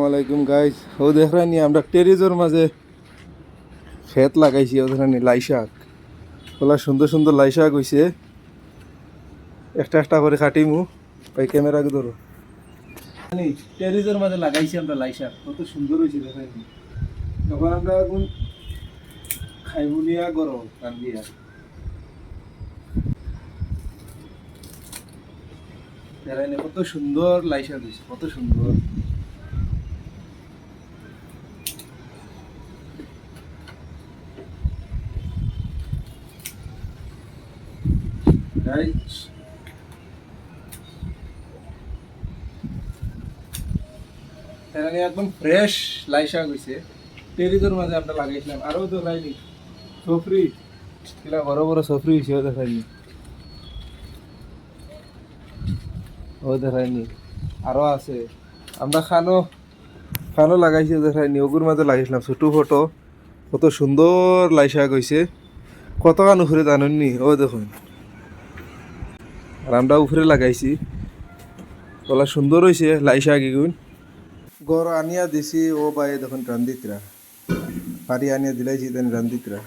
আলাইকুম গাইস। ও দেখরানি আমরা টেরিজের মাঝে ক্ষেত লাগাইছি। ও দেখরানি লাই শাক, ওলা সুন্দর সুন্দর লাই শাক হইছে। একটা একটা করে কাটিমু। ভাই ক্যামেরা ধরো। টেরিজের মাঝে লাগাইছি আমরা লাই শাক, কত সুন্দর হয়েছে দেখরানি। তখন আমরা এখন খাইবুলিয়া গরম রান্ধিয়া। দেখরানি কত সুন্দর লাই শাক হয়েছে, কত সুন্দর। গাইস এখানে একদম ফ্রেশ লাই শাক হয়েছে। টেরিজের মাঝে আমরা লাগাইছিলাম। আরও তো লাইনি সফরি, কিলা বড় বড় সফরি হয়েছে। ও দেখাইনি, ও দেখাইনি, আরও আছে। আমরা খানো খানো লাগাইছি, দেখাইনি। ওগুর মাঝে লাগাইছিলাম ছোটো ফটো, কত সুন্দর লাই শাক হয়েছে। কত কান উফরে জানেননি? ও দেখুন, আর আমরা উফরে লাগাইছি। ওলা সুন্দর হয়েছে লাই শাক এগুন। গড় আনিয়া দিছি। ও বাই দেখুন রান্দিতরা, পারি আনিয়া দিলাইছি তেন রান্দিতরা।